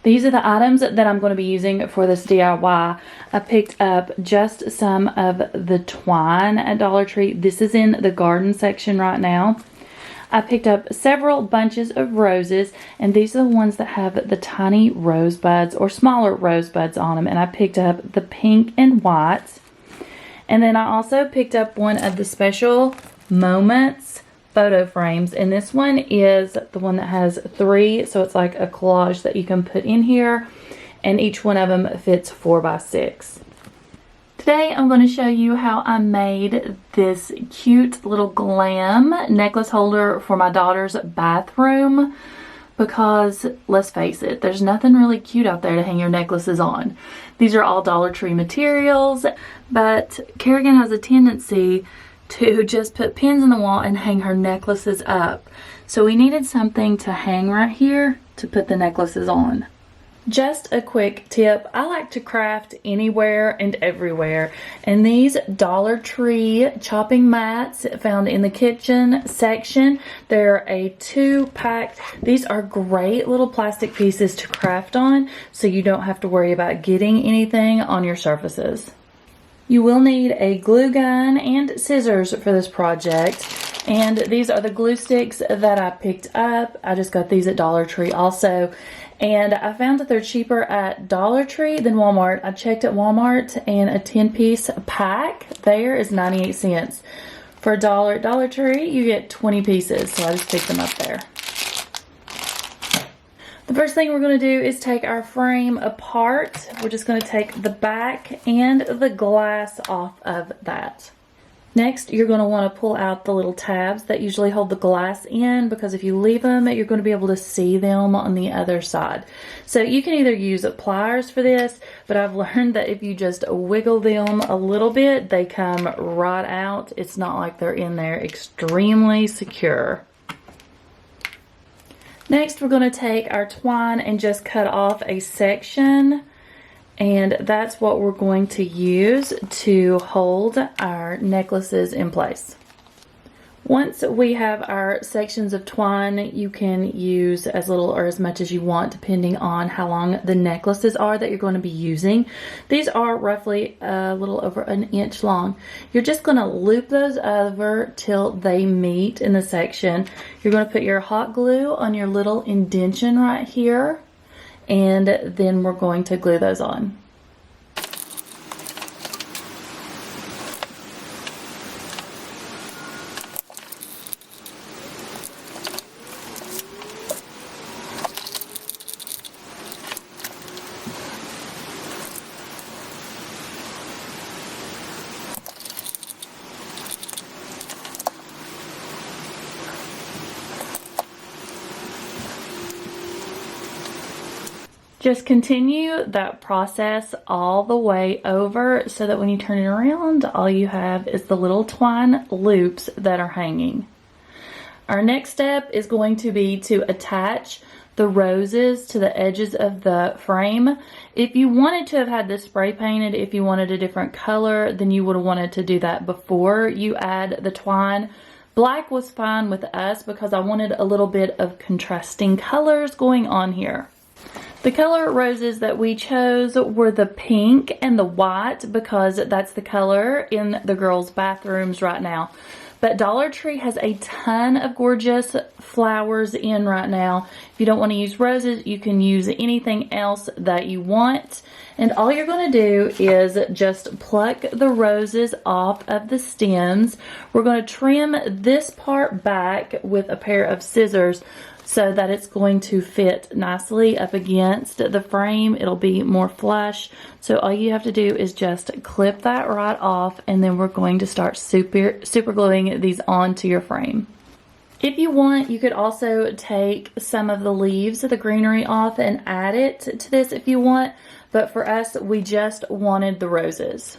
These are the items that I'm going to be using for this DIY. I picked up just some of the twine at Dollar Tree. This is in the garden section right now. I picked up several bunches of roses, and these are the ones that have the tiny rosebuds or smaller rosebuds on them. And I picked up the pink and white. And then I also picked up one of the special Moments photo frames, and this one is the one that has 3, so it's like a collage that you can put in here, and each one of them fits 4 by 6. Today I'm going to show you how I made this cute little glam necklace holder for my daughter's bathroom, because let's face it, there's nothing really cute out there to hang your necklaces on. These are all Dollar Tree materials, but Kerrigan has a tendency to just put pins in the wall and hang her necklaces up. So we needed something to hang right here to put the necklaces on. Just a quick tip, I like to craft anywhere and everywhere, and these Dollar Tree chopping mats found in the kitchen section, they're a 2-pack. These are great little plastic pieces to craft on, so you don't have to worry about getting anything on your surfaces. You will need a glue gun and scissors for this project, and these are the glue sticks that I picked up. I just got these at Dollar Tree also, and I found that they're cheaper at Dollar Tree than Walmart. I checked at Walmart, and a 10-piece pack there is 98 cents. For $1 at Dollar Tree, you get 20 pieces, so I just picked them up there. The first thing we're going to do is take our frame apart. We're just going to take the back and the glass off of that. Next, you're going to want to pull out the little tabs that usually hold the glass in, because if you leave them, you're going to be able to see them on the other side. So you can either use pliers for this, but I've learned that if you just wiggle them a little bit, they come right out. It's not like they're in there extremely secure. Next, we're going to take our twine and just cut off a section, and that's what we're going to use to hold our necklaces in place. Once we have our sections of twine, you can use as little or as much as you want depending on how long the necklaces are that you're going to be using. These are roughly a little over 1 inch long. You're just going to loop those over till they meet in the section. You're going to put your hot glue on your little indention right here, and then we're going to glue those on. Just continue that process all the way over so that when you turn it around, all you have is the little twine loops that are hanging. Our next step is going to be to attach the roses to the edges of the frame. If you wanted to have had this spray painted, if you wanted a different color, then you would have wanted to do that before you add the twine. Black was fine with us because I wanted a little bit of contrasting colors going on here. The color roses that we chose were the pink and the white, because that's the color in the girls' bathrooms right now. But Dollar Tree has a ton of gorgeous flowers in right now. If you don't want to use roses, you can use anything else that you want. And all you're going to do is just pluck the roses off of the stems. We're going to trim this part back with a pair of scissors so that it's going to fit nicely up against the frame. It'll be more flush. So all you have to do is just clip that right off, and then we're going to start super gluing these onto your frame. If you want, you could also take some of the leaves, the greenery off, and add it to this if you want. But for us, we just wanted the roses.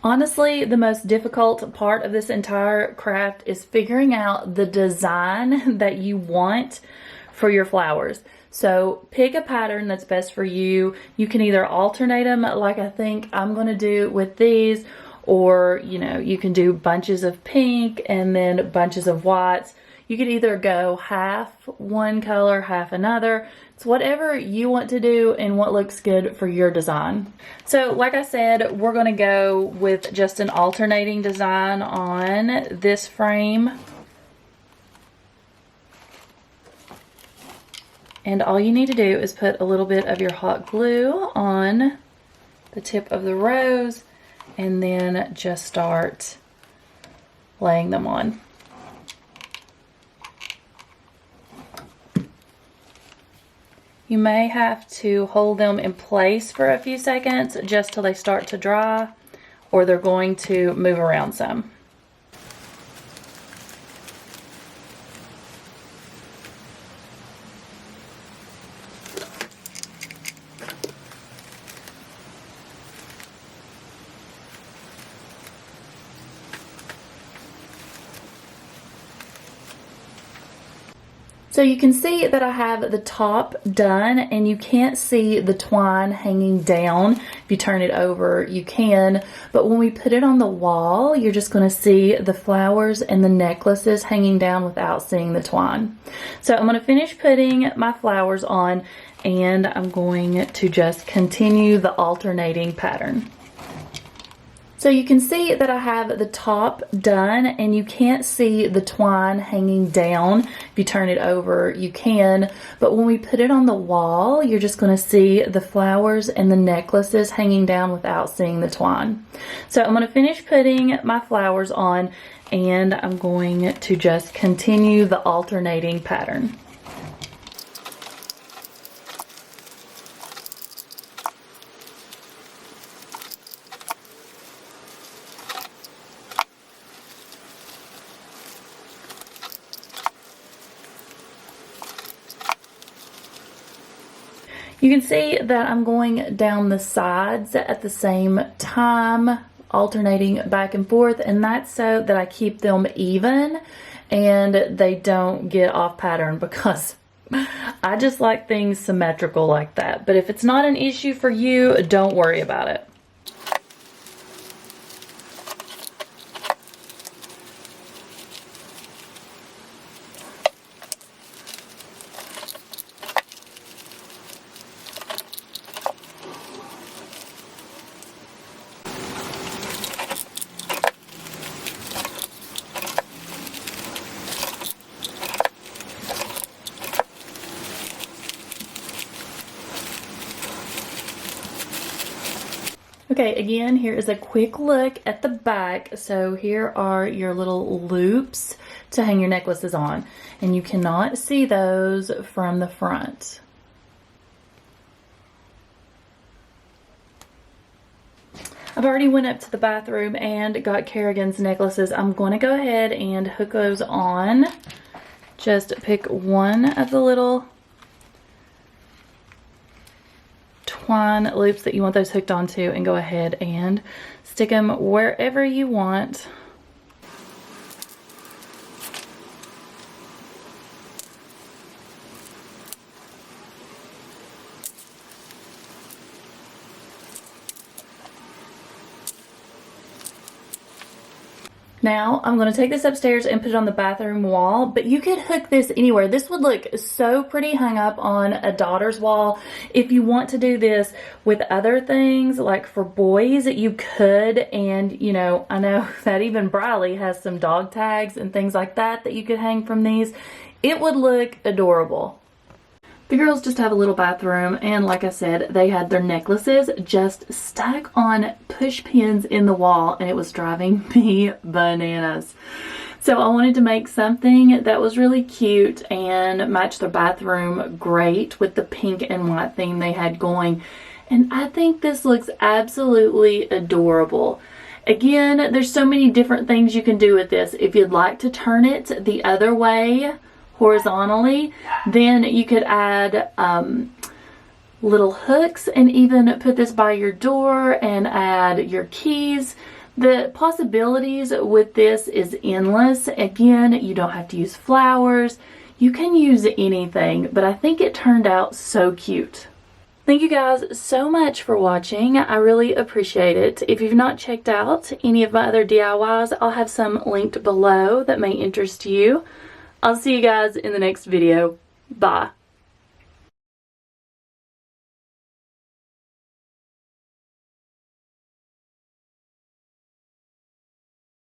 Honestly, the most difficult part of this entire craft is figuring out the design that you want for your flowers. So pick a pattern that's best for you. You can either alternate them like I think I'm going to do with these, or you know, you can do bunches of pink and then bunches of whites. You could either go half one color, half another. It's whatever you want to do and what looks good for your design. So like I said, we're going to go with just an alternating design on this frame. And all you need to do is put a little bit of your hot glue on the tip of the rose and then just start laying them on. You may have to hold them in place for a few seconds just till they start to dry, or they're going to move around some. So you can see that I have the top done, and you can't see the twine hanging down. If you turn it over, you can, but when we put it on the wall, you're just going to see the flowers and the necklaces hanging down without seeing the twine. So I'm going to finish putting my flowers on, and I'm going to just continue the alternating pattern. So you can see that I have the top done, and you can't see the twine hanging down. If you turn it over, you can, but when we put it on the wall, you're just going to see the flowers and the necklaces hanging down without seeing the twine. So I'm going to finish putting my flowers on, and I'm going to just continue the alternating pattern. You can see that I'm going down the sides at the same time, alternating back and forth, and that's so that I keep them even and they don't get off pattern, because I just like things symmetrical like that. But if it's not an issue for you, don't worry about it. Okay, again, here is a quick look at the back. So here are your little loops to hang your necklaces on, and you cannot see those from the front. I've already went up to the bathroom and got Kerrigan's necklaces. I'm going to go ahead and hook those on. Just pick one of the little twine loops that you want those hooked onto and go ahead and stick them wherever you want. Now I'm going to take this upstairs and put it on the bathroom wall, but you could hook this anywhere. This would look so pretty hung up on a daughter's wall. If you want to do this with other things, like for boys, you could. And you know, I know that even Briley has some dog tags and things like that that you could hang from these. It would look adorable. The girls just have a little bathroom, and like I said, they had their necklaces just stuck on push pins in the wall, and it was driving me bananas. So I wanted to make something that was really cute and match their bathroom great with the pink and white theme they had going. And I think this looks absolutely adorable. Again, there's so many different things you can do with this. If you'd like to turn it the other way, horizontally, then you could add little hooks and even put this by your door and add your keys. The possibilities with this is endless. Again, you don't have to use flowers. You can use anything, but I think it turned out so cute. Thank you guys so much for watching. I really appreciate it. If you've not checked out any of my other DIYs, I'll have some linked below that may interest you. I'll see you guys in the next video. Bye.